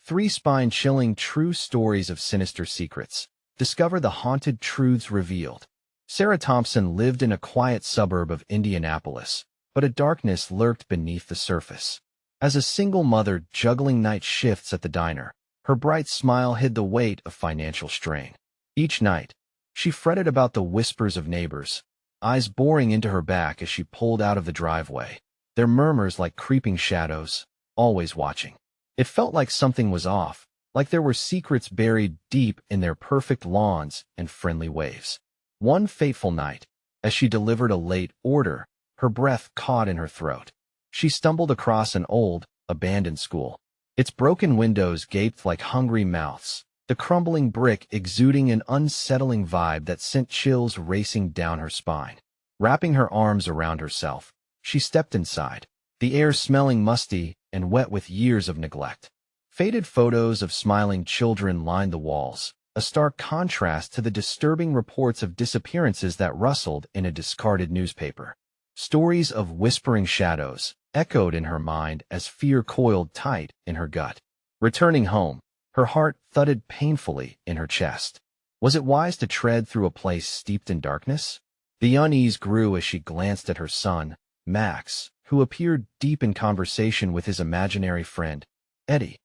3 spine-chilling true stories of sinister secrets. Discover the haunted truths revealed. Sarah Thompson lived in a quiet suburb of Indianapolis, but a darkness lurked beneath the surface. As a single mother juggling night shifts at the diner, her bright smile hid the weight of financial strain. Each night, she fretted about the whispers of neighbors, eyes boring into her back as she pulled out of the driveway, their murmurs like creeping shadows, always watching. It felt like something was off, like there were secrets buried deep in their perfect lawns and friendly waves. One fateful night, as she delivered a late order, her breath caught in her throat. She stumbled across an old, abandoned school. Its broken windows gaped like hungry mouths, the crumbling brick exuding an unsettling vibe that sent chills racing down her spine. Wrapping her arms around herself, she stepped inside, the air smelling musty and wet with years of neglect. Faded photos of smiling children lined the walls, a stark contrast to the disturbing reports of disappearances that rustled in a discarded newspaper. Stories of whispering shadows echoed in her mind as fear coiled tight in her gut. Returning home, her heart thudded painfully in her chest. Was it wise to tread through a place steeped in darkness? The unease grew as she glanced at her son, Max, who appeared deep in conversation with his imaginary friend, Eddie.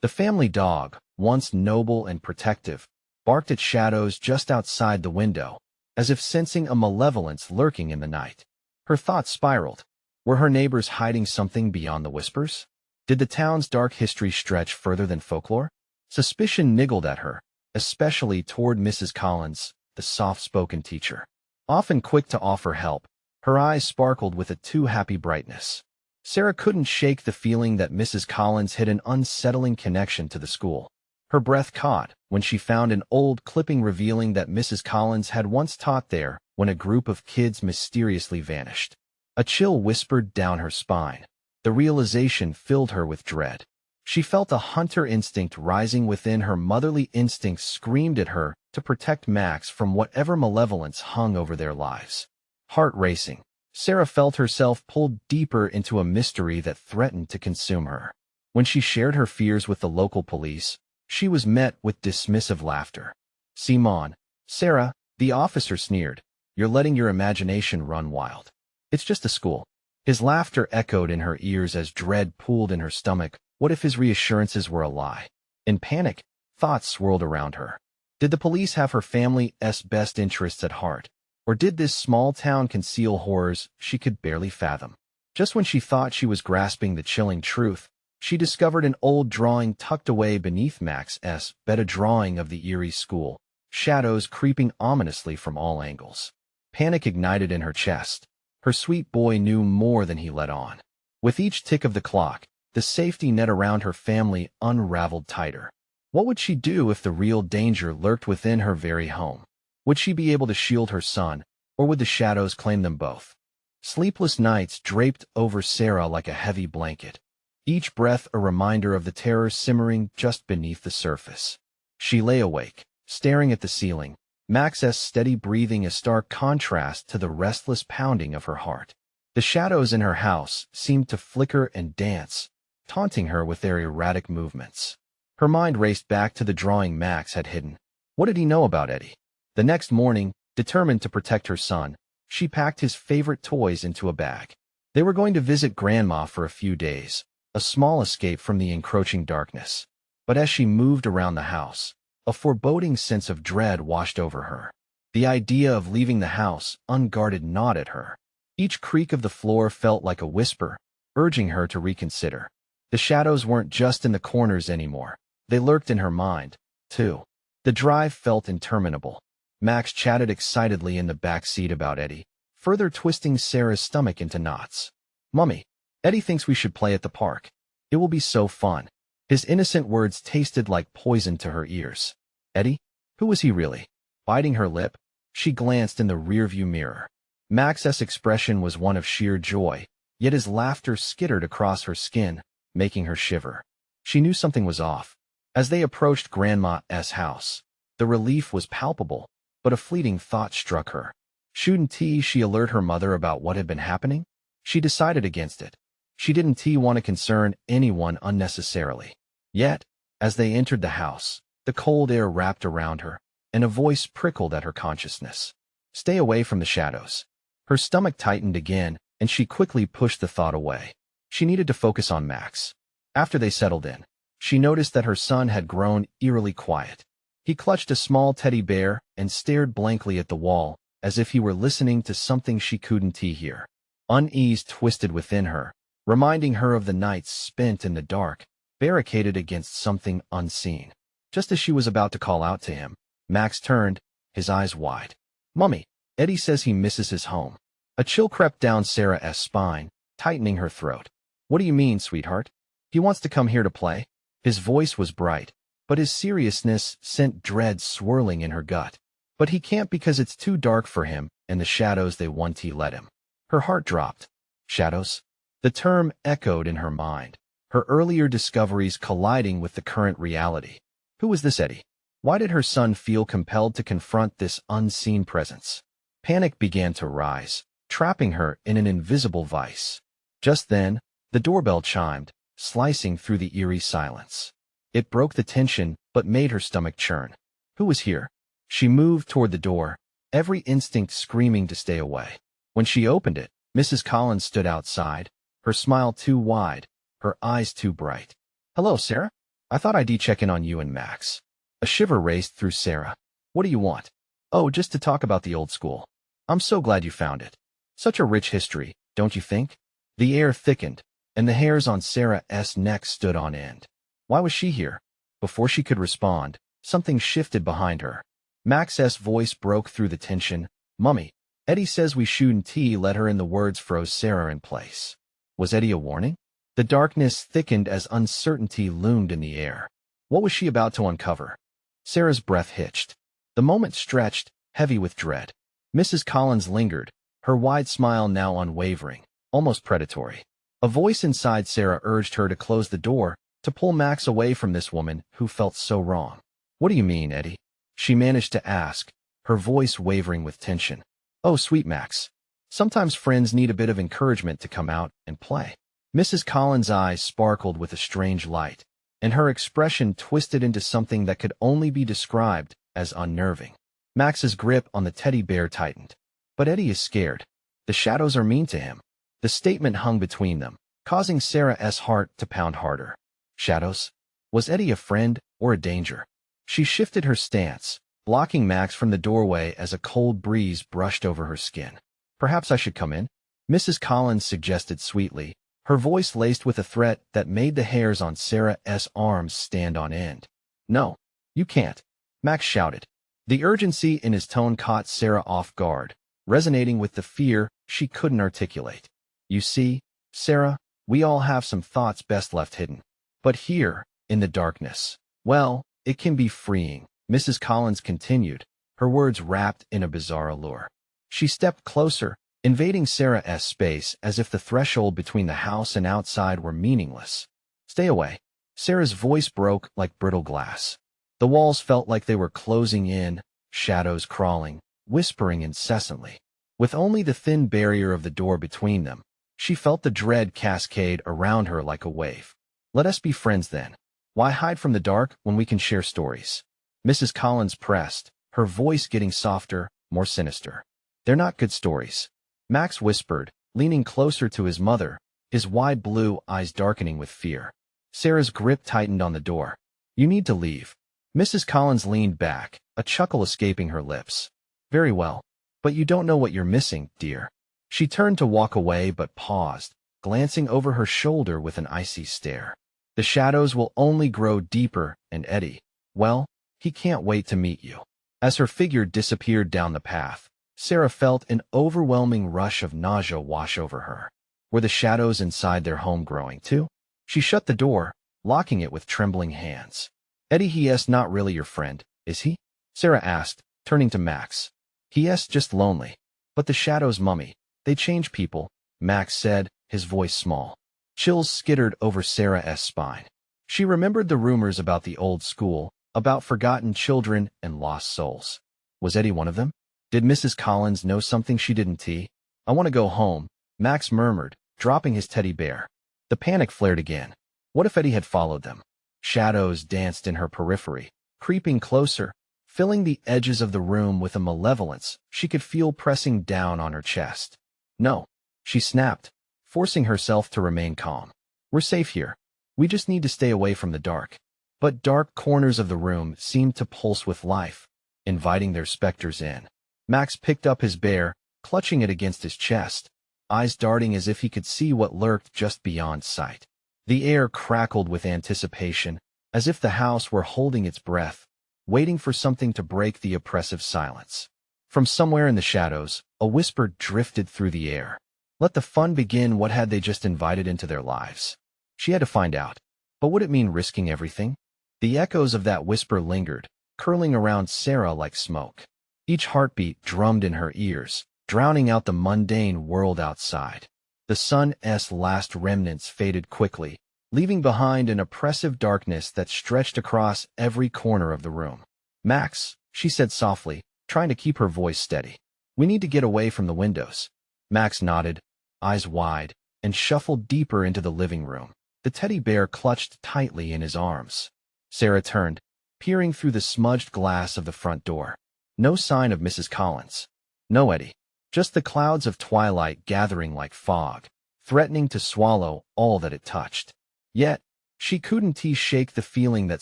The family dog, once noble and protective, barked at shadows just outside the window, as if sensing a malevolence lurking in the night. Her thoughts spiraled. Were her neighbors hiding something beyond the whispers? Did the town's dark history stretch further than folklore? Suspicion niggled at her, especially toward Mrs. Collins, the soft-spoken teacher. Often quick to offer help, her eyes sparkled with a too-happy brightness. Sarah couldn't shake the feeling that Mrs. Collins hid an unsettling connection to the school. Her breath caught when she found an old clipping revealing that Mrs. Collins had once taught there when a group of kids mysteriously vanished. A chill whispered down her spine. The realization filled her with dread. She felt a hunter instinct rising within her. Motherly instincts screamed at her to protect Max from whatever malevolence hung over their lives. Heart racing, Sarah felt herself pulled deeper into a mystery that threatened to consume her. When she shared her fears with the local police, she was met with dismissive laughter. "Simon, Sarah," the officer sneered, "you're letting your imagination run wild. It's just a school." His laughter echoed in her ears as dread pooled in her stomach. What if his reassurances were a lie? In panic, thoughts swirled around her. Did the police have her family's best interests at heart? Or did this small town conceal horrors she could barely fathom? Just when she thought she was grasping the chilling truth, she discovered an old drawing tucked away beneath Max's bed, a drawing of the eerie school, shadows creeping ominously from all angles. Panic ignited in her chest. Her sweet boy knew more than he let on. With each tick of the clock, the safety net around her family unraveled tighter. What would she do if the real danger lurked within her very home? Would she be able to shield her son, or would the shadows claim them both? Sleepless nights draped over Sarah like a heavy blanket, each breath a reminder of the terror simmering just beneath the surface. She lay awake, staring at the ceiling, Max's steady breathing a stark contrast to the restless pounding of her heart. The shadows in her house seemed to flicker and dance, taunting her with their erratic movements. Her mind raced back to the drawing Max had hidden. What did he know about Eddie? The next morning, determined to protect her son, she packed his favorite toys into a bag. They were going to visit Grandma for a few days, a small escape from the encroaching darkness. But as she moved around the house, a foreboding sense of dread washed over her. The idea of leaving the house unguarded gnawed at her. Each creak of the floor felt like a whisper, urging her to reconsider. The shadows weren't just in the corners anymore. They lurked in her mind, too. The drive felt interminable. Max chatted excitedly in the back seat about Eddie, further twisting Sarah's stomach into knots. "Mummy, Eddie thinks we should play at the park. It will be so fun." His innocent words tasted like poison to her ears. Eddie? Who was he really? Biting her lip, she glanced in the rearview mirror. Max's expression was one of sheer joy, yet his laughter skittered across her skin, making her shiver. She knew something was off. As they approached Grandma's house, the relief was palpable, but a fleeting thought struck her. Shouldn't she alert her mother about what had been happening? She decided against it. She didn't want to concern anyone unnecessarily. Yet, As they entered the house, the cold air wrapped around her, and a voice prickled at her consciousness. Stay away from the shadows. Her stomach tightened again, and she quickly pushed the thought away. She needed to focus on Max. After they settled in, she noticed that her son had grown eerily quiet. He clutched a small teddy bear and stared blankly at the wall, as if he were listening to something she couldn't hear. Unease twisted within her, reminding her of the nights spent in the dark, barricaded against something unseen. Just as she was about to call out to him, Max turned, his eyes wide. "Mummy, Eddie says he misses his home." A chill crept down Sarah's spine, tightening her throat. "What do you mean, sweetheart? He wants to come here to play?" His voice was bright, but his seriousness sent dread swirling in her gut. "But he can't because it's too dark for him and the shadows they want to let him." Her heart dropped. Shadows? The term echoed in her mind, her earlier discoveries colliding with the current reality. Who was this Eddie? Why did her son feel compelled to confront this unseen presence? Panic began to rise, trapping her in an invisible vice. Just then, the doorbell chimed, slicing through the eerie silence. It broke the tension but made her stomach churn. Who was here? She moved toward the door, every instinct screaming to stay away. When she opened it, Mrs. Collins stood outside, her smile too wide, her eyes too bright. "Hello, Sarah. I thought I'd check in on you and Max." A shiver raced through Sarah. "What do you want?" "Oh, just to talk about the old school. I'm so glad you found it. Such a rich history, don't you think?" The air thickened, and the hairs on Sarah's neck stood on end. Why was she here? Before she could respond, something shifted behind her. Max's voice broke through the tension. "Mummy, Eddie says we shouldn't let her in." The words froze Sarah in place. Was Eddie a warning? The darkness thickened as uncertainty loomed in the air. What was she about to uncover? Sarah's breath hitched. The moment stretched, heavy with dread. Mrs. Collins lingered, her wide smile now unwavering, almost predatory. A voice inside Sarah urged her to close the door, to pull Max away from this woman who felt so wrong. "What do you mean, Eddie?" she managed to ask, her voice wavering with tension. "Oh, sweet Max. Sometimes friends need a bit of encouragement to come out and play." Mrs. Collins' eyes sparkled with a strange light, and her expression twisted into something that could only be described as unnerving. Max's grip on the teddy bear tightened. "But Eddie is scared. The shadows are mean to him." The statement hung between them, causing Sarah's heart to pound harder. Shadows? Was Eddie a friend or a danger? She shifted her stance, blocking Max from the doorway as a cold breeze brushed over her skin. "Perhaps I should come in?" Mrs. Collins suggested sweetly, her voice laced with a threat that made the hairs on Sarah's arms stand on end. "No, you can't," Max shouted. The urgency in his tone caught Sarah off guard, resonating with the fear she couldn't articulate. "You see, Sarah, we all have some thoughts best left hidden. But here, in the darkness, well, it can be freeing," Mrs. Collins continued, her words wrapped in a bizarre allure. She stepped closer, invading Sarah's space as if the threshold between the house and outside were meaningless. "Stay away." Sarah's voice broke like brittle glass. The walls felt like they were closing in, shadows crawling, whispering incessantly. With only the thin barrier of the door between them, she felt the dread cascade around her like a wave. "Let us be friends then. Why hide from the dark when we can share stories?" Mrs. Collins pressed, her voice getting softer, more sinister. "They're not good stories," Max whispered, leaning closer to his mother, his wide blue eyes darkening with fear. Sarah's grip tightened on the door. "You need to leave." Mrs. Collins leaned back, a chuckle escaping her lips. "Very well. But you don't know what you're missing, dear." She turned to walk away but paused, glancing over her shoulder with an icy stare. "The shadows will only grow deeper, and Eddie, well, he can't wait to meet you." As her figure disappeared down the path, Sarah felt an overwhelming rush of nausea wash over her. Were the shadows inside their home growing too? She shut the door, locking it with trembling hands. "Eddie, he's not really your friend, is he?" Sarah asked, turning to Max. "He's just lonely. But the shadows, Mummy, they change people," Max said, his voice small. Chills skittered over Sarah's spine. She remembered the rumors about the old school, about forgotten children and lost souls. Was Eddie one of them? Did Mrs. Collins know something she didn't? "I want to go home," Max murmured, dropping his teddy bear. The panic flared again. What if Eddie had followed them? Shadows danced in her periphery, creeping closer, filling the edges of the room with a malevolence she could feel pressing down on her chest. "No," she snapped, forcing herself to remain calm. "We're safe here. We just need to stay away from the dark." But dark corners of the room seemed to pulse with life, inviting their specters in. Max picked up his bear, clutching it against his chest, eyes darting as if he could see what lurked just beyond sight. The air crackled with anticipation, as if the house were holding its breath, waiting for something to break the oppressive silence. From somewhere in the shadows, a whisper drifted through the air. Let the fun begin. What had they just invited into their lives? She had to find out. But would it mean risking everything? The echoes of that whisper lingered, curling around Sarah like smoke. Each heartbeat drummed in her ears, drowning out the mundane world outside. The sun's last remnants faded quickly, leaving behind an oppressive darkness that stretched across every corner of the room. "Max," she said softly, trying to keep her voice steady. "We need to get away from the windows." Max nodded, eyes wide, and shuffled deeper into the living room, the teddy bear clutched tightly in his arms. Sarah turned, peering through the smudged glass of the front door. No sign of Mrs. Collins. No Eddie. Just the clouds of twilight gathering like fog, threatening to swallow all that it touched. Yet, she couldn't shake the feeling that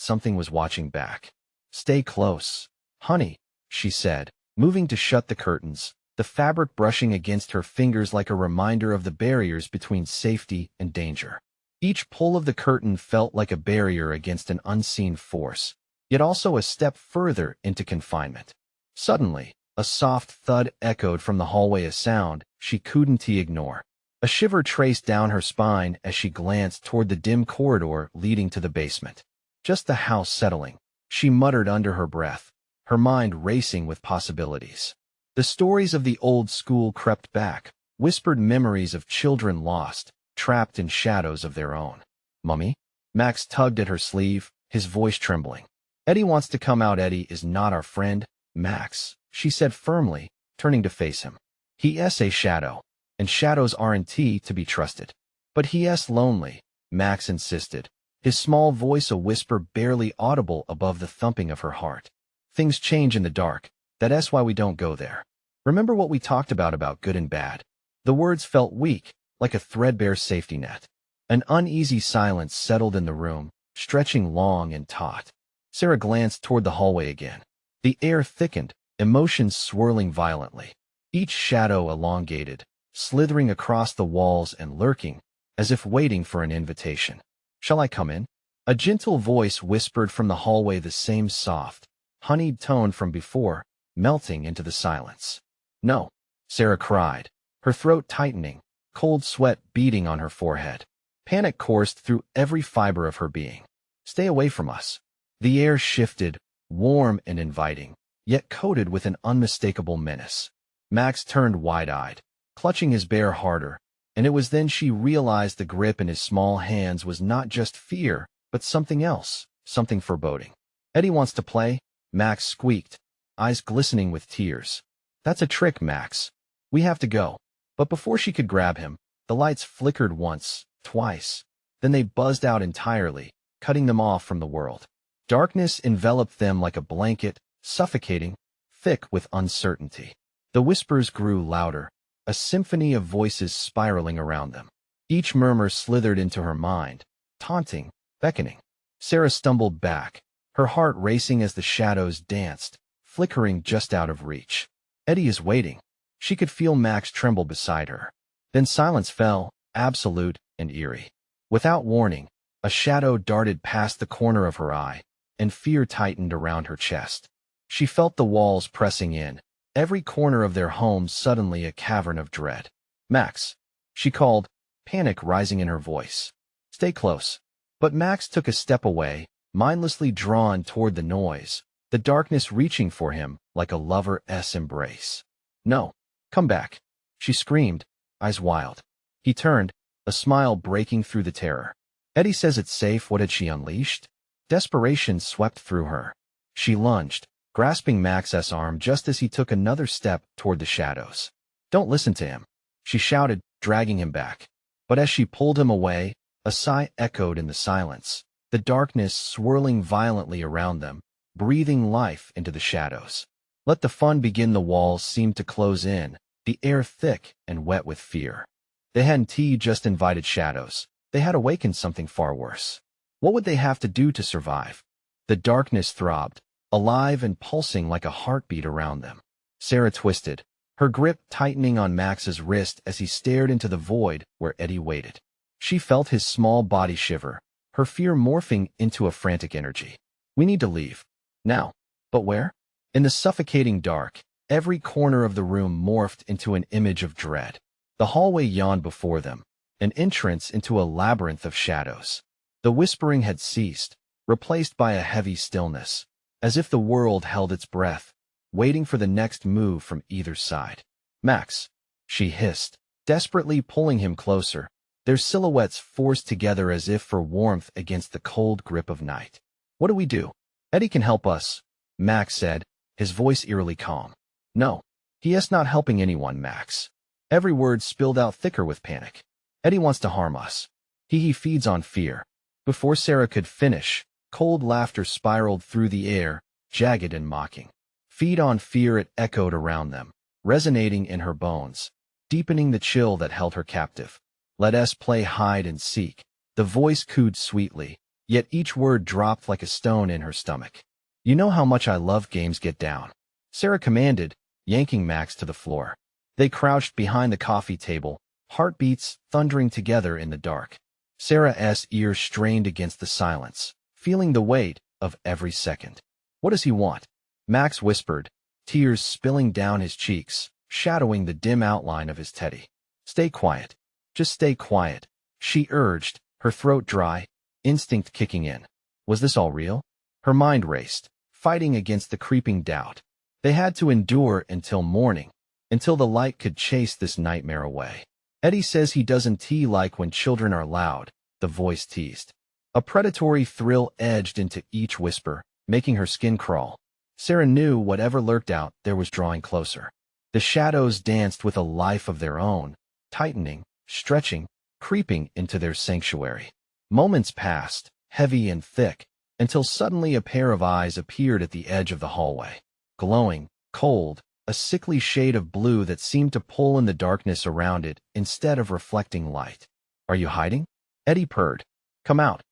something was watching back. "Stay close, honey," she said, moving to shut the curtains, the fabric brushing against her fingers like a reminder of the barriers between safety and danger. Each pull of the curtain felt like a barrier against an unseen force, yet also a step further into confinement. Suddenly, a soft thud echoed from the hallway, a sound she couldn't ignore. A shiver traced down her spine as she glanced toward the dim corridor leading to the basement. Just the house settling, she muttered under her breath, her mind racing with possibilities. The stories of the old school crept back, whispered memories of children lost, trapped in shadows of their own. "Mummy?" Max tugged at her sleeve, his voice trembling. "Eddie wants to come out. Eddie is not our friend, Max," she said firmly, turning to face him. "He's a shadow, and shadows aren't to be trusted." "But he's lonely," Max insisted, his small voice a whisper barely audible above the thumping of her heart. "Things change in the dark. That's why we don't go there. Remember what we talked about good and bad?" The words felt weak, like a threadbare safety net. An uneasy silence settled in the room, stretching long and taut. Sarah glanced toward the hallway again. The air thickened, emotions swirling violently. Each shadow elongated, slithering across the walls and lurking, as if waiting for an invitation. "Shall I come in?" A gentle voice whispered from the hallway, the same soft, honeyed tone from before, melting into the silence. "No," Sarah cried, her throat tightening, cold sweat beading on her forehead. Panic coursed through every fiber of her being. "Stay away from us." The air shifted, warm and inviting, yet coated with an unmistakable menace. Max turned wide-eyed, clutching his bear harder, and it was then she realized the grip in his small hands was not just fear, but something else, something foreboding. "Eddie wants to play," Max squeaked, eyes glistening with tears. "That's a trick, Max. We have to go." But before she could grab him, the lights flickered once, twice. Then they buzzed out entirely, cutting them off from the world. Darkness enveloped them like a blanket, suffocating, thick with uncertainty. The whispers grew louder, a symphony of voices spiraling around them. Each murmur slithered into her mind, taunting, beckoning. Sarah stumbled back, her heart racing as the shadows danced, flickering just out of reach. "Eddie is waiting." She could feel Max tremble beside her. Then silence fell, absolute and eerie. Without warning, a shadow darted past the corner of her eye, and fear tightened around her chest. She felt the walls pressing in, every corner of their home suddenly a cavern of dread. "Max," she called, panic rising in her voice. "Stay close." But Max took a step away, mindlessly drawn toward the noise, the darkness reaching for him like a lover's embrace. "No. Come back," she screamed, eyes wild. He turned, a smile breaking through the terror. "Eddie says it's safe." What had she unleashed? Desperation swept through her. She lunged, grasping Max's arm just as he took another step toward the shadows. "Don't listen to him," she shouted, dragging him back. But as she pulled him away, a sigh echoed in the silence, the darkness swirling violently around them, breathing life into the shadows. Let the fun begin. The walls seemed to close in, the air thick and wet with fear. They hadn't just invited shadows. They had awakened something far worse. What would they have to do to survive? The darkness throbbed, alive and pulsing like a heartbeat around them. Sarah twisted, her grip tightening on Max's wrist as he stared into the void where Eddie waited. She felt his small body shiver, her fear morphing into a frantic energy. We need to leave. Now. But where? In the suffocating dark, every corner of the room morphed into an image of dread. The hallway yawned before them, an entrance into a labyrinth of shadows. The whispering had ceased, replaced by a heavy stillness, as if the world held its breath, waiting for the next move from either side. Max, she hissed, desperately pulling him closer, their silhouettes forced together as if for warmth against the cold grip of night. What do we do? Eddie can help us, Max said, his voice eerily calm. No, he is not helping anyone, Max. Every word spilled out thicker with panic. Eddie wants to harm us. He feeds on fear. Before Sarah could finish, cold laughter spiraled through the air, jagged and mocking. Feed on fear, it echoed around them, resonating in her bones, deepening the chill that held her captive. Let us play hide and seek. The voice cooed sweetly, yet each word dropped like a stone in her stomach. You know how much I love games. Get down, Sarah commanded, yanking Max to the floor. They crouched behind the coffee table, heartbeats thundering together in the dark. Sarah's ears strained against the silence, feeling the weight of every second. What does he want? Max whispered, tears spilling down his cheeks, shadowing the dim outline of his teddy. Stay quiet. Just stay quiet, she urged, her throat dry, instinct kicking in. Was this all real? Her mind raced, fighting against the creeping doubt. They had to endure until morning, until the light could chase this nightmare away. Eddie says he doesn't like when children are loud, the voice teased. A predatory thrill edged into each whisper, making her skin crawl. Sarah knew whatever lurked out there was drawing closer. The shadows danced with a life of their own, tightening, stretching, creeping into their sanctuary. Moments passed, heavy and thick, until suddenly a pair of eyes appeared at the edge of the hallway. Glowing, cold, a sickly shade of blue that seemed to pull in the darkness around it instead of reflecting light. Are you hiding? Eddie purred. Come out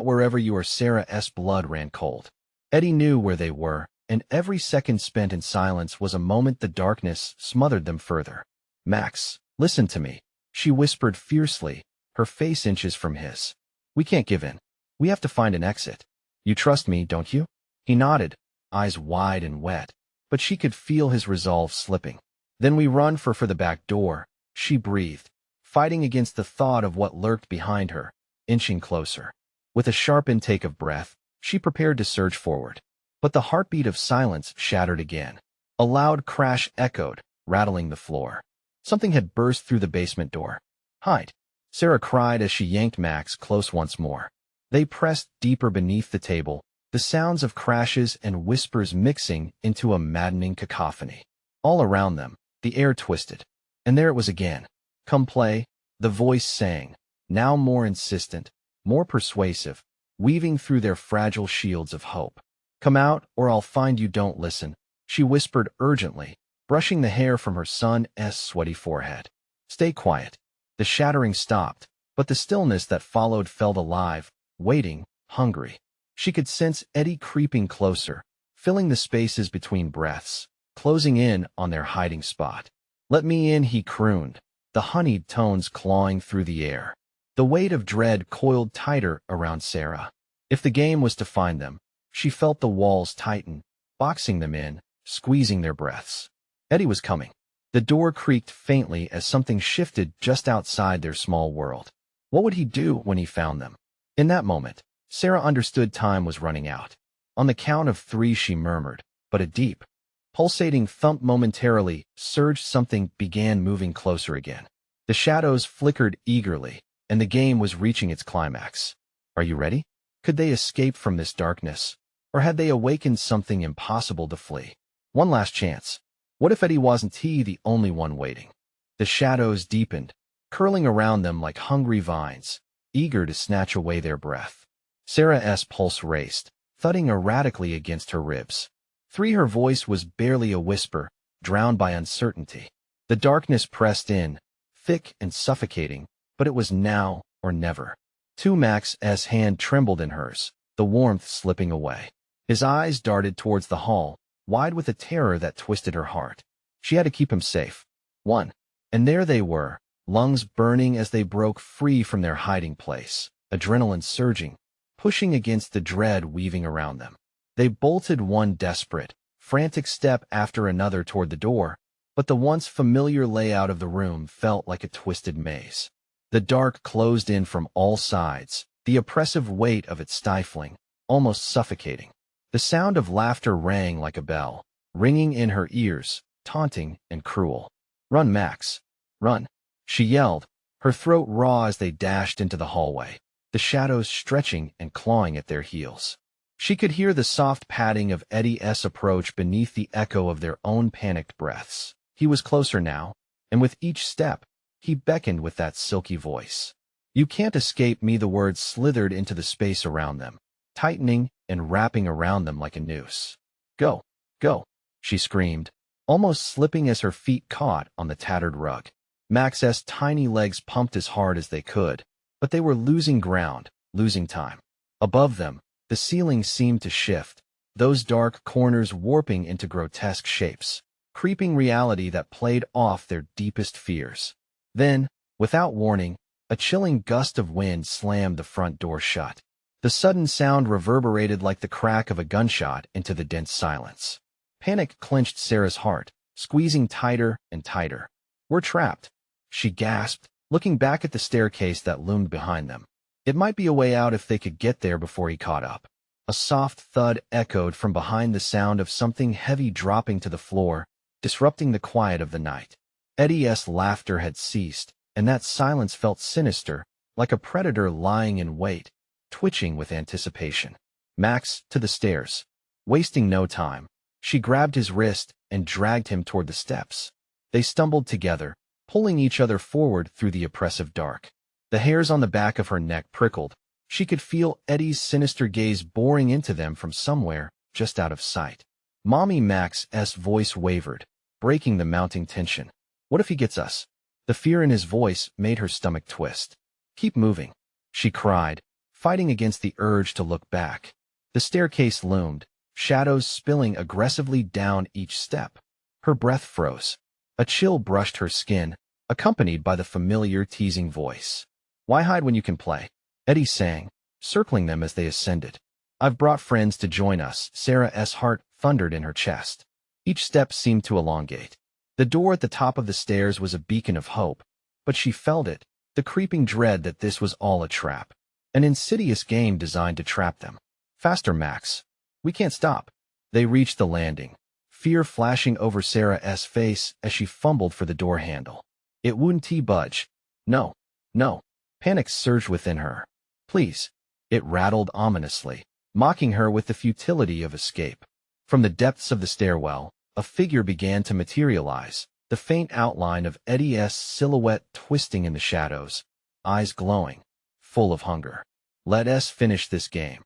wherever you are. Sarah's blood ran cold. Eddie knew where they were, and every second spent in silence was a moment the darkness smothered them further. Max, listen to me, she whispered fiercely, her face inches from his. We can't give in. We have to find an exit. You trust me, don't you? He nodded, eyes wide and wet, but she could feel his resolve slipping. Then we run for the back door, she breathed, fighting against the thought of what lurked behind her, inching closer. With a sharp intake of breath, she prepared to surge forward. But the heartbeat of silence shattered again. A loud crash echoed, rattling the floor. Something had burst through the basement door. Hide, Sarah cried as she yanked Max close once more. They pressed deeper beneath the table, the sounds of crashes and whispers mixing into a maddening cacophony. All around them, the air twisted. And there it was again. Come play, the voice sang, now more insistent, more persuasive, weaving through their fragile shields of hope. Come out, or I'll find you. Don't listen, she whispered urgently, brushing the hair from her son's sweaty forehead. Stay quiet. The shattering stopped, but the stillness that followed felt alive, waiting, hungry. She could sense Eddie creeping closer, filling the spaces between breaths, closing in on their hiding spot. Let me in, he crooned, the honeyed tones clawing through the air. The weight of dread coiled tighter around Sarah. If the game was to find them, she felt the walls tighten, boxing them in, squeezing their breaths. Eddie was coming. The door creaked faintly as something shifted just outside their small world. What would he do when he found them? In that moment, Sarah understood time was running out. On the count of 3 she murmured, but a deep, pulsating thump momentarily surged. Something began moving closer again. The shadows flickered eagerly, and the game was reaching its climax. Are you ready? Could they escape from this darkness? Or had they awakened something impossible to flee? One last chance. What if Eddie wasn't the only one waiting? The shadows deepened, curling around them like hungry vines, eager to snatch away their breath. Sarah's pulse raced, thudding erratically against her ribs. 3. Her voice was barely a whisper, drowned by uncertainty. The darkness pressed in, thick and suffocating, but it was now or never. 2. Max's hand trembled in hers, the warmth slipping away. His eyes darted towards the hall, wide with a terror that twisted her heart. She had to keep him safe. 1. And there they were, lungs burning as they broke free from their hiding place, adrenaline surging, pushing against the dread weaving around them. They bolted one desperate, frantic step after another toward the door, but the once familiar layout of the room felt like a twisted maze. The dark closed in from all sides, the oppressive weight of it stifling, almost suffocating. The sound of laughter rang like a bell, ringing in her ears, taunting and cruel. "Run, Max! Run!" she yelled, her throat raw as they dashed into the hallway, the shadows stretching and clawing at their heels. She could hear the soft padding of Eddie's approach beneath the echo of their own panicked breaths. He was closer now, and with each step, he beckoned with that silky voice. "You can't escape me." The words slithered into the space around them, tightening and wrapping around them like a noose. "Go, go," she screamed, almost slipping as her feet caught on the tattered rug. Max's tiny legs pumped as hard as they could, but they were losing ground, losing time. Above them, the ceiling seemed to shift, those dark corners warping into grotesque shapes, creeping reality that played off their deepest fears. Then, without warning, a chilling gust of wind slammed the front door shut. The sudden sound reverberated like the crack of a gunshot into the dense silence. Panic clenched Sarah's heart, squeezing tighter and tighter. "We're trapped," she gasped, looking back at the staircase that loomed behind them. It might be a way out if they could get there before he caught up. A soft thud echoed from behind, the sound of something heavy dropping to the floor, disrupting the quiet of the night. Eddie's laughter had ceased, and that silence felt sinister, like a predator lying in wait, twitching with anticipation. "Max, to the stairs." Wasting no time, she grabbed his wrist and dragged him toward the steps. They stumbled together, pulling each other forward through the oppressive dark. The hairs on the back of her neck prickled. She could feel Eddie's sinister gaze boring into them from somewhere just out of sight. "Mommy," Max's voice wavered, breaking the mounting tension. "What if he gets us?" The fear in his voice made her stomach twist. "Keep moving," she cried, fighting against the urge to look back. The staircase loomed, shadows spilling aggressively down each step. Her breath froze. A chill brushed her skin, accompanied by the familiar teasing voice. "Why hide when you can play?" Eddie sang, circling them as they ascended. "I've brought friends to join us." Sarah's heart thundered in her chest. Each step seemed to elongate. The door at the top of the stairs was a beacon of hope, but she felt it, the creeping dread that this was all a trap. An insidious game designed to trap them. "Faster, Max. We can't stop." They reached the landing, fear flashing over Sarah's face as she fumbled for the door handle. It wouldn't budge. "No, no." Panic surged within her. "Please." It rattled ominously, mocking her with the futility of escape. From the depths of the stairwell, a figure began to materialize, the faint outline of Eddie's silhouette twisting in the shadows, eyes glowing, full of hunger. "Let us finish this game,"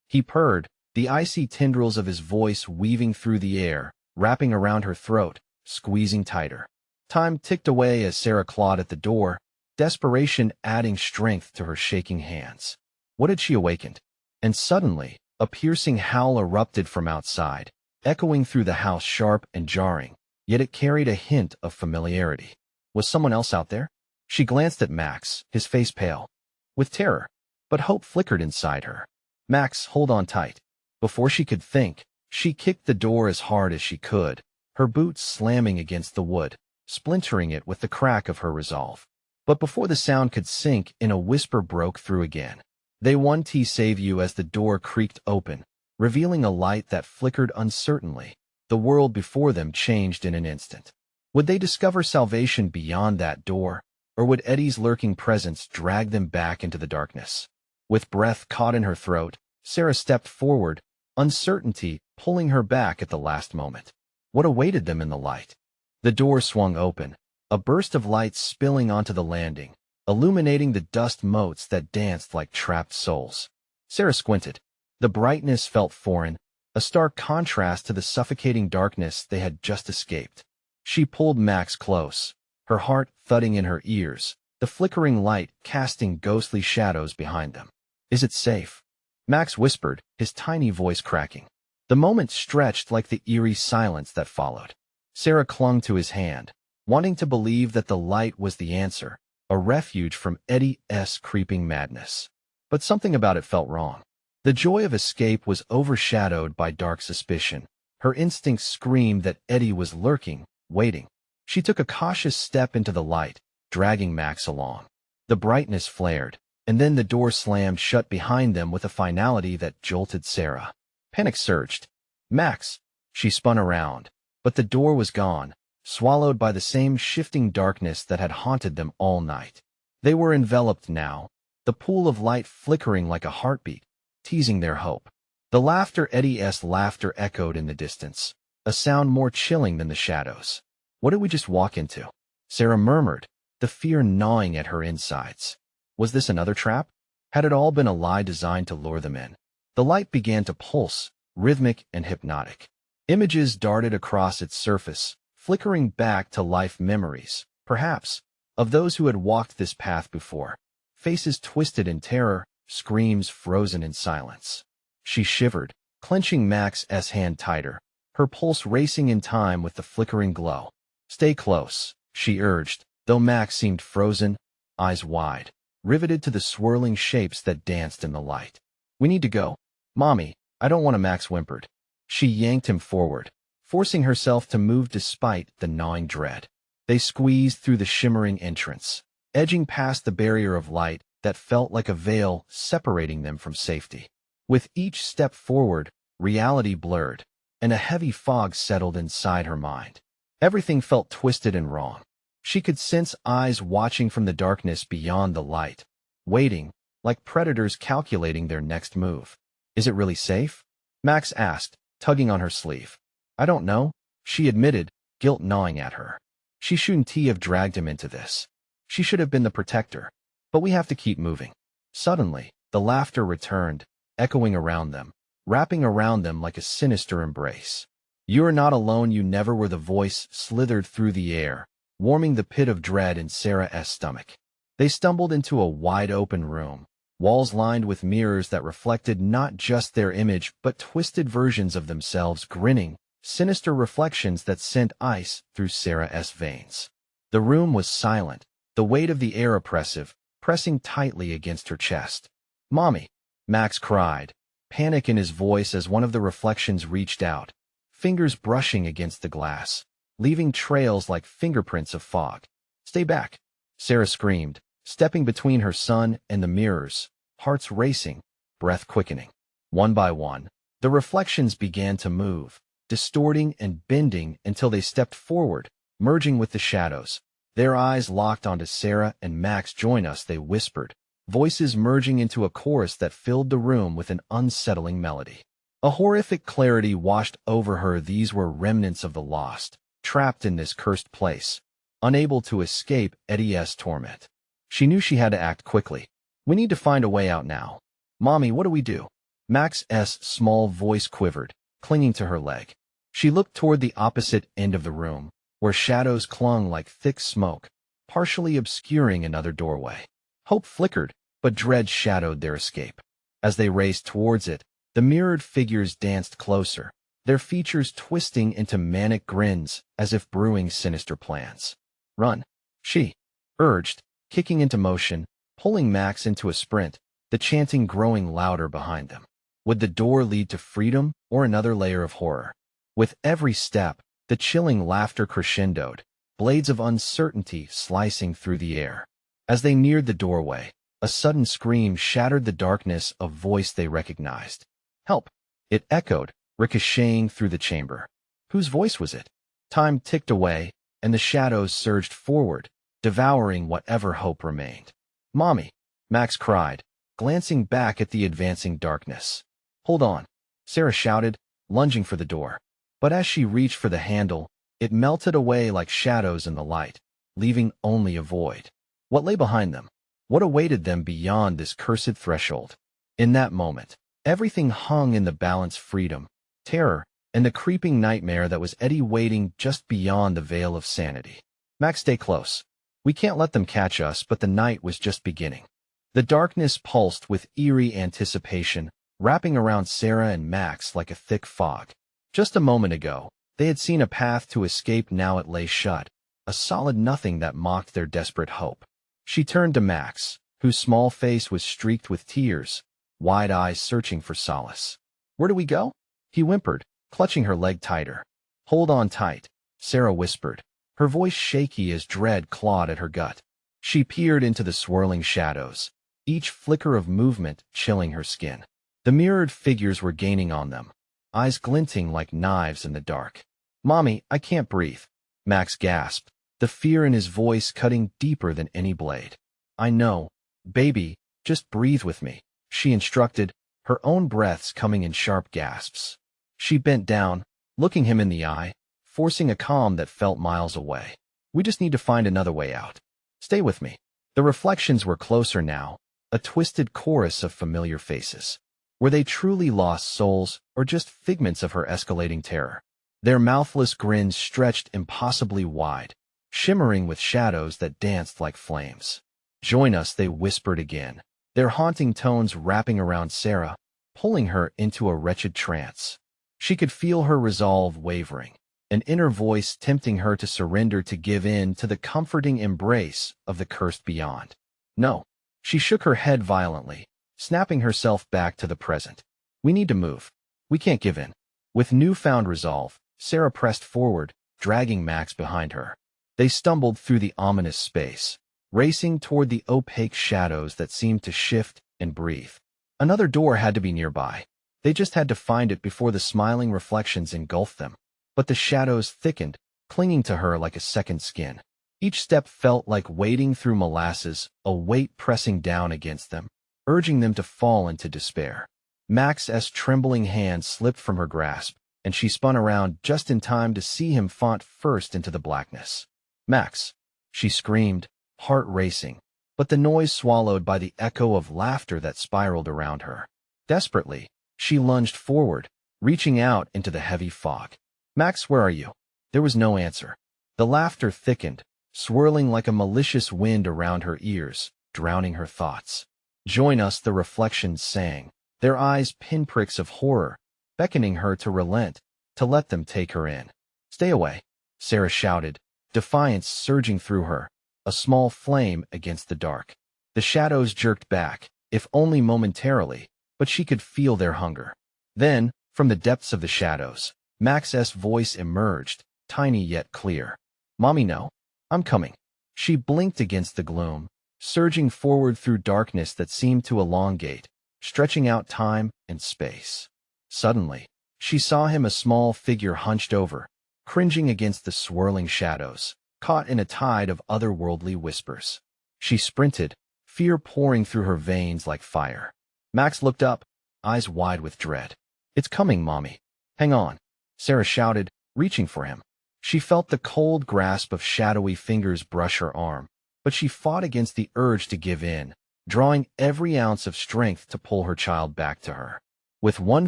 he purred, the icy tendrils of his voice weaving through the air, wrapping around her throat, squeezing tighter. Time ticked away as Sarah clawed at the door, desperation adding strength to her shaking hands. What had she awakened? And suddenly, a piercing howl erupted from outside, echoing through the house sharp and jarring, yet it carried a hint of familiarity. Was someone else out there? She glanced at Max, his face pale with terror, but hope flickered inside her. "Max, hold on tight." Before she could think, she kicked the door as hard as she could, her boots slamming against the wood, splintering it with the crack of her resolve. But before the sound could sink in, a whisper broke through again. "They want to save you." As the door creaked open, revealing a light that flickered uncertainly, the world before them changed in an instant. Would they discover salvation beyond that door, or would Eddie's lurking presence drag them back into the darkness? With breath caught in her throat, Sarah stepped forward, uncertainty pulling her back at the last moment. What awaited them in the light? The door swung open, a burst of light spilling onto the landing, illuminating the dust motes that danced like trapped souls. Sarah squinted. The brightness felt foreign, a stark contrast to the suffocating darkness they had just escaped. She pulled Max close, her heart thudding in her ears, the flickering light casting ghostly shadows behind them. "Is it safe?" Max whispered, his tiny voice cracking. The moment stretched like the eerie silence that followed. Sarah clung to his hand, wanting to believe that the light was the answer, a refuge from Eddie's creeping madness. But something about it felt wrong. The joy of escape was overshadowed by dark suspicion. Her instincts screamed that Eddie was lurking, waiting. She took a cautious step into the light, dragging Max along. The brightness flared, and then the door slammed shut behind them with a finality that jolted Sarah. Panic surged. "Max!" She spun around, but the door was gone, swallowed by the same shifting darkness that had haunted them all night. They were enveloped now, the pool of light flickering like a heartbeat, teasing their hope. The laughter Eddie's laughter echoed in the distance, a sound more chilling than the shadows. "What did we just walk into?" Sarah murmured, the fear gnawing at her insides. Was this another trap? Had it all been a lie designed to lure them in? The light began to pulse, rhythmic and hypnotic. Images darted across its surface, flickering back to life memories, perhaps, of those who had walked this path before. Faces twisted in terror, screams frozen in silence. She shivered, clenching Max's hand tighter, her pulse racing in time with the flickering glow. "Stay close," she urged, though Max seemed frozen, eyes wide, riveted to the swirling shapes that danced in the light. "We need to go." "Mommy, I don't want to," Max whimpered. She yanked him forward, forcing herself to move despite the gnawing dread. They squeezed through the shimmering entrance, edging past the barrier of light that felt like a veil separating them from safety. With each step forward, reality blurred, and a heavy fog settled inside her mind. Everything felt twisted and wrong. She could sense eyes watching from the darkness beyond the light, waiting, like predators calculating their next move. "Is it really safe?" Max asked, tugging on her sleeve. "I don't know," she admitted, guilt gnawing at her. She shouldn't have dragged him into this. She should have been the protector. But we have to keep moving. Suddenly, the laughter returned, echoing around them, wrapping around them like a sinister embrace. "You're not alone, you never were." The voice slithered through the air, warming the pit of dread in Sarah's stomach. They stumbled into a wide-open room, walls lined with mirrors that reflected not just their image but twisted versions of themselves, grinning, sinister reflections that sent ice through Sarah's veins. The room was silent, the weight of the air oppressive, pressing tightly against her chest. "Mommy!" Max cried, panic in his voice as one of the reflections reached out, fingers brushing against the glass, leaving trails like fingerprints of fog. "Stay back!" Sarah screamed, stepping between her son and the mirrors, hearts racing, breath quickening. One by one, the reflections began to move, distorting and bending until they stepped forward, merging with the shadows. Their eyes locked onto Sarah and Max. "Join us," they whispered, voices merging into a chorus that filled the room with an unsettling melody. A horrific clarity washed over her. These were remnants of the lost, trapped in this cursed place, unable to escape Eddie's torment. She knew she had to act quickly. "We need to find a way out now." "Mommy, what do we do?" Max's small voice quivered, clinging to her leg. She looked toward the opposite end of the room, where shadows clung like thick smoke, partially obscuring another doorway. Hope flickered, but dread shadowed their escape. As they raced towards it, the mirrored figures danced closer, their features twisting into manic grins as if brewing sinister plans. "Run!" she urged, kicking into motion, pulling Max into a sprint, the chanting growing louder behind them. Would the door lead to freedom or another layer of horror? With every step, the chilling laughter crescendoed, blades of uncertainty slicing through the air. As they neared the doorway, a sudden scream shattered the darkness, a voice they recognized. "Help!" It echoed, ricocheting through the chamber. Whose voice was it? Time ticked away, and the shadows surged forward, devouring whatever hope remained. "Mommy!" Max cried, glancing back at the advancing darkness. "Hold on!" Sarah shouted, lunging for the door. But as she reached for the handle, it melted away like shadows in the light, leaving only a void. What lay behind them? What awaited them beyond this cursed threshold? In that moment, everything hung in the balance: freedom, terror, and the creeping nightmare that was Eddie waiting just beyond the veil of sanity. Max, stay close. We can't let them catch us, but the night was just beginning. The darkness pulsed with eerie anticipation, wrapping around Sarah and Max like a thick fog. Just a moment ago, they had seen a path to escape. Now it lay shut, a solid nothing that mocked their desperate hope. She turned to Max, whose small face was streaked with tears, wide eyes searching for solace. "Where do we go?" he whimpered, clutching her leg tighter. "Hold on tight," Sarah whispered, her voice shaky as dread clawed at her gut. She peered into the swirling shadows, each flicker of movement chilling her skin. The mirrored figures were gaining on them, eyes glinting like knives in the dark. "Mommy, I can't breathe," Max gasped, the fear in his voice cutting deeper than any blade. "I know, baby, just breathe with me," she instructed, her own breaths coming in sharp gasps. She bent down, looking him in the eye, forcing a calm that felt miles away. "We just need to find another way out. Stay with me." The reflections were closer now, a twisted chorus of familiar faces. Were they truly lost souls, or just figments of her escalating terror? Their mouthless grins stretched impossibly wide, shimmering with shadows that danced like flames. "Join us," they whispered again, their haunting tones wrapping around Sarah, pulling her into a wretched trance. She could feel her resolve wavering, an inner voice tempting her to surrender, to give in to the comforting embrace of the cursed beyond. "No." She shook her head violently, snapping herself back to the present. "We need to move. We can't give in." With newfound resolve, Sarah pressed forward, dragging Max behind her. They stumbled through the ominous space, racing toward the opaque shadows that seemed to shift and breathe. Another door had to be nearby. They just had to find it before the smiling reflections engulfed them. But the shadows thickened, clinging to her like a second skin. Each step felt like wading through molasses, a weight pressing down against them, urging them to fall into despair. Max's trembling hand slipped from her grasp, and she spun around just in time to see him faint first into the blackness. "Max!" she screamed, heart racing, but the noise swallowed by the echo of laughter that spiraled around her. Desperately, she lunged forward, reaching out into the heavy fog. "Max, where are you?" There was no answer. The laughter thickened, swirling like a malicious wind around her ears, drowning her thoughts. "Join us," the reflections sang, their eyes pinpricks of horror, beckoning her to relent, to let them take her in. "Stay away," Sarah shouted, defiance surging through her, a small flame against the dark. The shadows jerked back, if only momentarily, but she could feel their hunger. Then, from the depths of the shadows, Max's voice emerged, tiny yet clear. "Mommy, no. I'm coming." She blinked against the gloom, surging forward through darkness that seemed to elongate, stretching out time and space. Suddenly, she saw him, a small figure hunched over, cringing against the swirling shadows, caught in a tide of otherworldly whispers. She sprinted, fear pouring through her veins like fire. Max looked up, eyes wide with dread. "It's coming, Mommy. Hang on," Sarah shouted, reaching for him. She felt the cold grasp of shadowy fingers brush her arm, but she fought against the urge to give in, drawing every ounce of strength to pull her child back to her. With one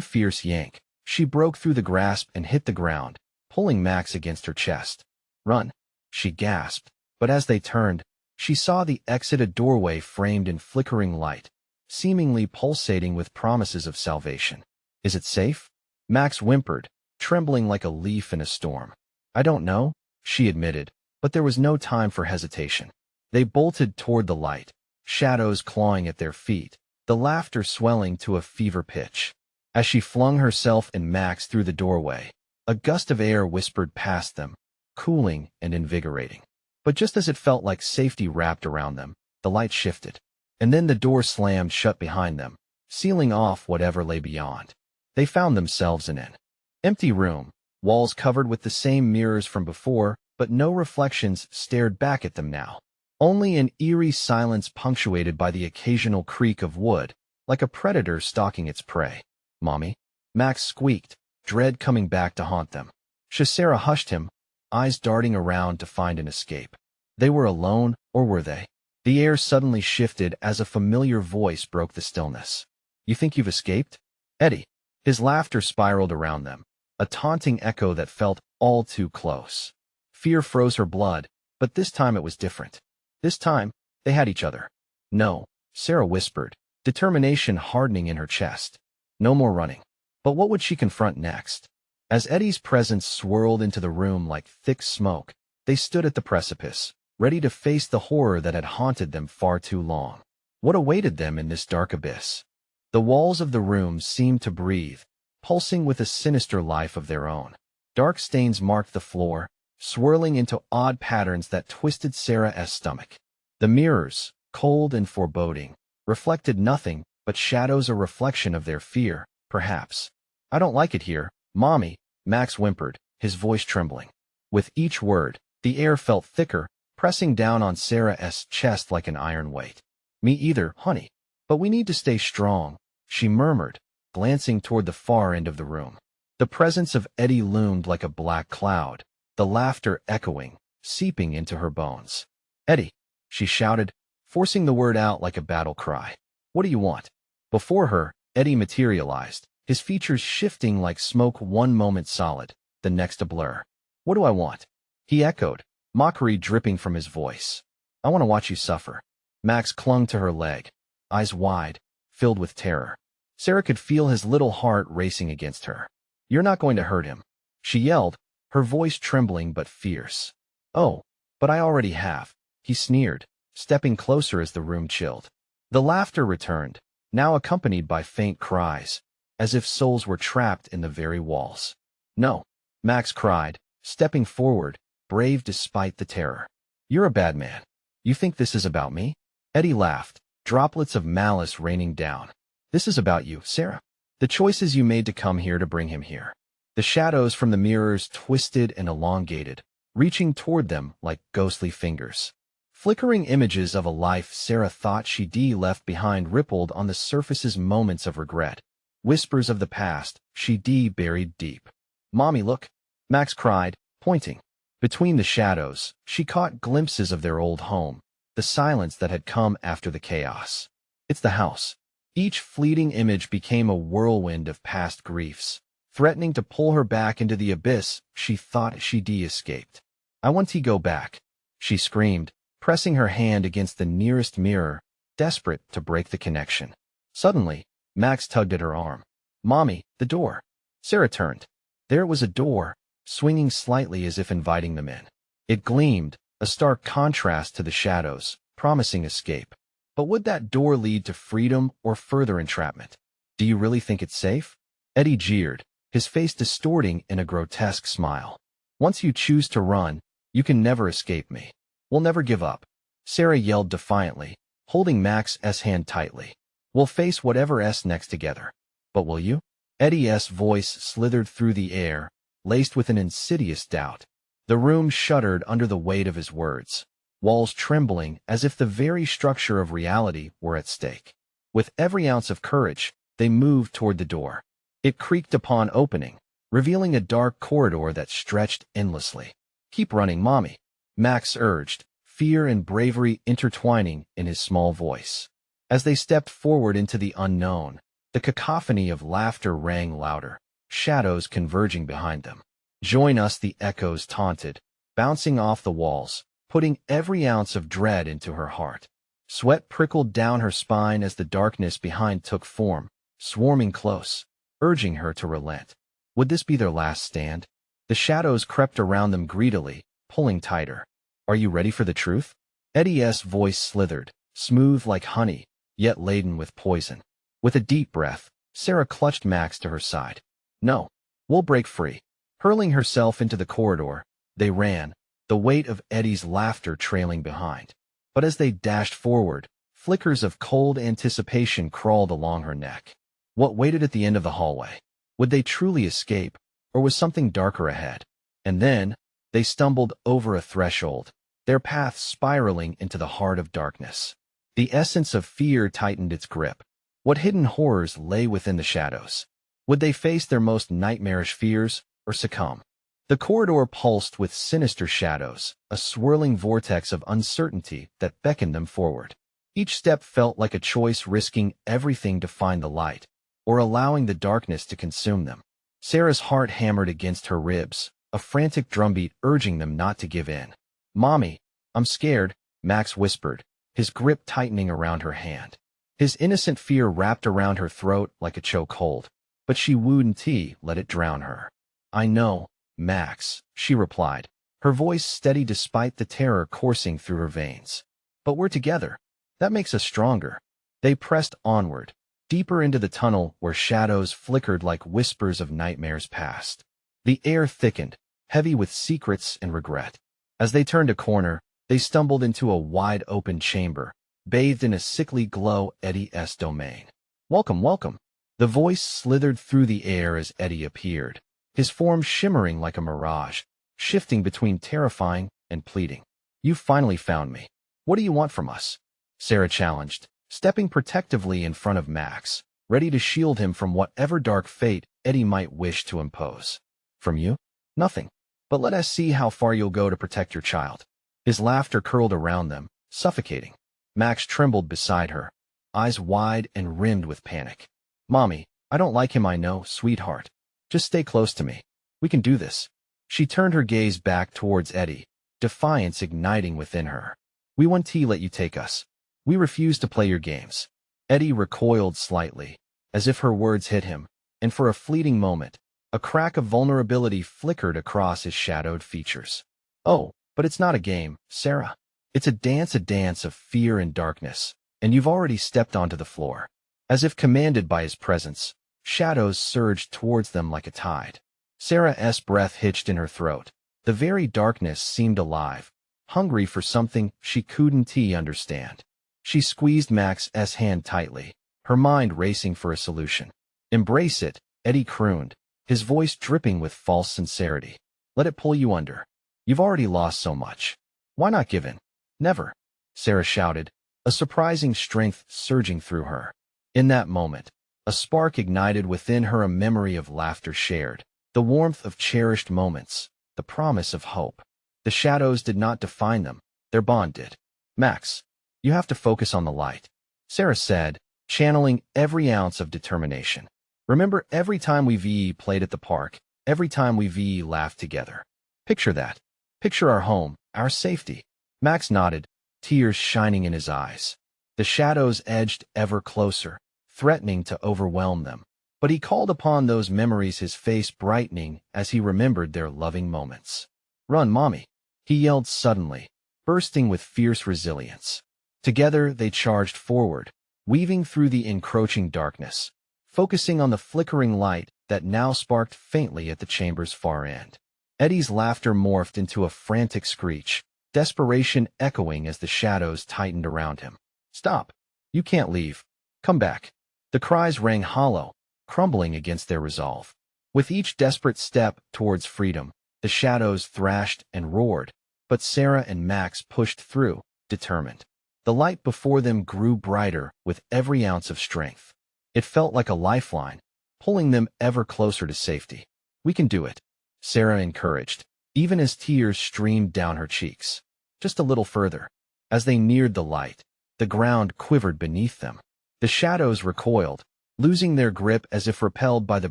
fierce yank, she broke through the grasp and hit the ground, pulling Max against her chest. "Run," she gasped, but as they turned, she saw the exit, a doorway framed in flickering light, seemingly pulsating with promises of salvation. "Is it safe?" Max whimpered, trembling like a leaf in a storm. "I don't know," she admitted, but there was no time for hesitation. They bolted toward the light, shadows clawing at their feet, the laughter swelling to a fever pitch. As she flung herself and Max through the doorway, a gust of air whispered past them, cooling and invigorating. But just as it felt like safety wrapped around them, the light shifted, and then the door slammed shut behind them, sealing off whatever lay beyond. They found themselves in an empty room, walls covered with the same mirrors from before, but no reflections stared back at them now. Only an eerie silence punctuated by the occasional creak of wood, like a predator stalking its prey. "Mommy?" Max squeaked, dread coming back to haunt them. Sarah hushed him, eyes darting around to find an escape. They were alone, or were they? The air suddenly shifted as a familiar voice broke the stillness. You think you've escaped? Eddie. His laughter spiraled around them, a taunting echo that felt all too close. Fear froze her blood, but this time it was different. This time, they had each other. No, Sarah whispered, determination hardening in her chest. No more running. But what would she confront next? As Eddie's presence swirled into the room like thick smoke, they stood at the precipice, ready to face the horror that had haunted them far too long. What awaited them in this dark abyss? The walls of the room seemed to breathe, pulsing with a sinister life of their own. Dark stains marked the floor, swirling into odd patterns that twisted Sarah's stomach. The mirrors, cold and foreboding, reflected nothing but shadows, a reflection of their fear, perhaps. I don't like it here, Mommy, Max whimpered, his voice trembling. With each word, the air felt thicker, pressing down on Sarah's chest like an iron weight. Me either, honey. But we need to stay strong, she murmured, glancing toward the far end of the room. The presence of Eddie loomed like a black cloud, the laughter echoing, seeping into her bones. Eddie, she shouted, forcing the word out like a battle cry. What do you want? Before her, Eddie materialized, his features shifting like smoke, one moment solid, the next a blur. What do I want? He echoed, mockery dripping from his voice. I want to watch you suffer. Max clung to her leg, eyes wide, filled with terror. Sarah could feel his little heart racing against her. You're not going to hurt him, she yelled, her voice trembling but fierce. Oh, but I already have, he sneered, stepping closer as the room chilled. The laughter returned, now accompanied by faint cries, as if souls were trapped in the very walls. No, Max cried, stepping forward, brave despite the terror. You're a bad man. You think this is about me? Eddie laughed, droplets of malice raining down. This is about you, Sarah. The choices you made to come here to bring him here. The shadows from the mirrors twisted and elongated, reaching toward them like ghostly fingers. Flickering images of a life Sarah thought she'd left behind rippled on the surface's moments of regret. Whispers of the past she'd buried deep. Mommy, look, Max cried, pointing. Between the shadows, she caught glimpses of their old home, the silence that had come after the chaos. It's the house. Each fleeting image became a whirlwind of past griefs, threatening to pull her back into the abyss she thought she'd escaped. I want to go back, she screamed, pressing her hand against the nearest mirror, desperate to break the connection. Suddenly, Max tugged at her arm. Mommy, the door. Sarah turned. There was a door, swinging slightly as if inviting them in. It gleamed, a stark contrast to the shadows, promising escape. But would that door lead to freedom or further entrapment? Do you really think it's safe? Eddie jeered, his face distorting in a grotesque smile. Once you choose to run, you can never escape me. We'll never give up. Sarah yelled defiantly, holding Max's hand tightly. We'll face whatever's next together. But will you? Eddie's voice slithered through the air, laced with an insidious doubt. The room shuddered under the weight of his words, walls trembling as if the very structure of reality were at stake. With every ounce of courage, they moved toward the door. It creaked upon opening, revealing a dark corridor that stretched endlessly. Keep running, Mommy, Max urged, fear and bravery intertwining in his small voice. As they stepped forward into the unknown, the cacophony of laughter rang louder, shadows converging behind them. Join us, the echoes taunted, bouncing off the walls, putting every ounce of dread into her heart. Sweat prickled down her spine as the darkness behind took form, swarming close, urging her to relent. Would this be their last stand? The shadows crept around them greedily, pulling tighter. Are you ready for the truth? Eddie's voice slithered, smooth like honey, yet laden with poison. With a deep breath, Sarah clutched Max to her side. No, we'll break free. Hurling herself into the corridor, they ran, the weight of Eddie's laughter trailing behind. But as they dashed forward, flickers of cold anticipation crawled along her neck. What waited at the end of the hallway? Would they truly escape, or was something darker ahead? And then, they stumbled over a threshold, their path spiraling into the heart of darkness. The essence of fear tightened its grip. What hidden horrors lay within the shadows? Would they face their most nightmarish fears, or succumb? The corridor pulsed with sinister shadows, a swirling vortex of uncertainty that beckoned them forward. Each step felt like a choice, risking everything to find the light, or allowing the darkness to consume them. Sarah's heart hammered against her ribs, a frantic drumbeat urging them not to give in. "Mommy, I'm scared," Max whispered, his grip tightening around her hand. His innocent fear wrapped around her throat like a chokehold, but she wouldn't let it drown her. "I know, Max," she replied, her voice steady despite the terror coursing through her veins. "But we're together. That makes us stronger." They pressed onward, deeper into the tunnel where shadows flickered like whispers of nightmares past. The air thickened, heavy with secrets and regret. As they turned a corner, they stumbled into a wide-open chamber, bathed in a sickly glow. Eddie's domain. "Welcome, welcome." The voice slithered through the air as Eddie appeared, his form shimmering like a mirage, shifting between terrifying and pleading. "You finally found me. What do you want from us?" Sarah challenged, stepping protectively in front of Max, ready to shield him from whatever dark fate Eddie might wish to impose. "From you? Nothing. But let us see how far you'll go to protect your child." His laughter curled around them, suffocating. Max trembled beside her, eyes wide and rimmed with panic. "Mommy, I don't like him, I know, sweetheart. Just stay close to me. We can do this." She turned her gaze back towards Eddie, defiance igniting within her. "We won't let you take us. We refuse to play your games." Eddie recoiled slightly, as if her words hit him, and for a fleeting moment, a crack of vulnerability flickered across his shadowed features. "Oh, but it's not a game, Sarah. It's a dance of fear and darkness, and you've already stepped onto the floor." As if commanded by his presence, shadows surged towards them like a tide. Sarah's breath hitched in her throat. The very darkness seemed alive, hungry for something she couldn't understand. She squeezed Max's hand tightly, her mind racing for a solution. "Embrace it," Eddie crooned, his voice dripping with false sincerity. "Let it pull you under. You've already lost so much. Why not give in?" "Never," Sarah shouted, a surprising strength surging through her. In that moment, a spark ignited within her, a memory of laughter shared, the warmth of cherished moments, the promise of hope. The shadows did not define them, their bond did. "Max, you have to focus on the light," Sarah said, channeling every ounce of determination. "Remember every time we played at the park, every time we laughed together. Picture that. Picture our home, our safety." Max nodded, tears shining in his eyes. The shadows edged ever closer, threatening to overwhelm them. But he called upon those memories, his face brightening as he remembered their loving moments. "Run, Mommy," he yelled suddenly, bursting with fierce resilience. Together they charged forward, weaving through the encroaching darkness, focusing on the flickering light that now sparked faintly at the chamber's far end. Eddie's laughter morphed into a frantic screech, desperation echoing as the shadows tightened around him. "Stop! You can't leave. Come back." The cries rang hollow, crumbling against their resolve. With each desperate step towards freedom, the shadows thrashed and roared, but Sarah and Max pushed through, determined. The light before them grew brighter with every ounce of strength. It felt like a lifeline, pulling them ever closer to safety. "We can do it," Sarah encouraged, even as tears streamed down her cheeks. "Just a little further." As they neared the light, the ground quivered beneath them. The shadows recoiled, losing their grip as if repelled by the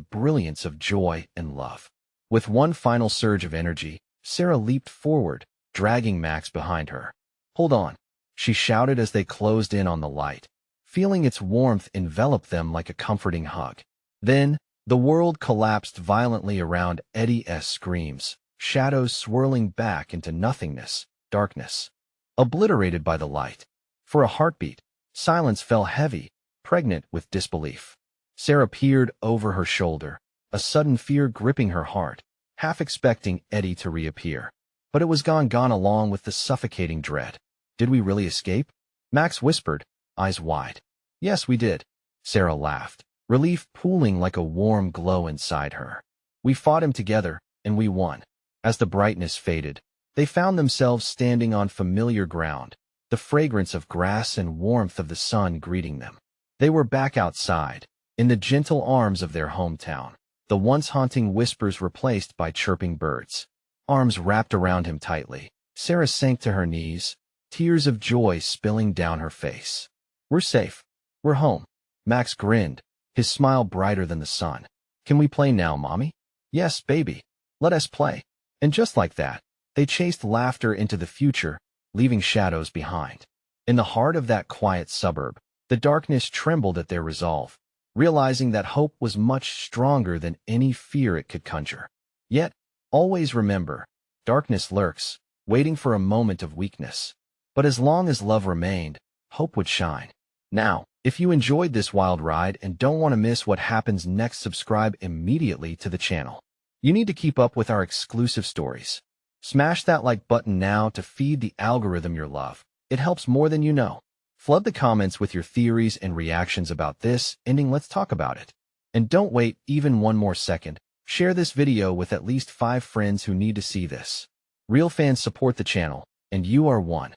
brilliance of joy and love. With one final surge of energy, Sarah leaped forward, dragging Max behind her. "Hold on," she shouted as they closed in on the light, feeling its warmth envelop them like a comforting hug. Then, the world collapsed violently around Eddie's screams, shadows swirling back into nothingness, darkness, obliterated by the light. For a heartbeat, silence fell heavy, pregnant with disbelief. Sarah peered over her shoulder, a sudden fear gripping her heart, half expecting Eddie to reappear. But it was gone along with the suffocating dread. "Did we really escape?" Max whispered, eyes wide. "Yes, we did." Sarah laughed, relief pooling like a warm glow inside her. "We fought him together, and we won." As the brightness faded, they found themselves standing on familiar ground, the fragrance of grass and warmth of the sun greeting them. They were back outside, in the gentle arms of their hometown, the once haunting whispers replaced by chirping birds. Arms wrapped around him tightly, Sarah sank to her knees, tears of joy spilling down her face. "We're safe. We're home." Max grinned, his smile brighter than the sun. "Can we play now, Mommy?" "Yes, baby. Let us play." And just like that, they chased laughter into the future, leaving shadows behind. In the heart of that quiet suburb, the darkness trembled at their resolve, realizing that hope was much stronger than any fear it could conjure. Yet, always remember, darkness lurks, waiting for a moment of weakness. But as long as love remained, hope would shine. Now, if you enjoyed this wild ride and don't want to miss what happens next, subscribe immediately to the channel. You need to keep up with our exclusive stories. Smash that like button now to feed the algorithm your love. It helps more than you know. Flood the comments with your theories and reactions about this ending. Let's talk about it. And don't wait even one more second. Share this video with at least 5 friends who need to see this. Real fans support the channel, and you are one.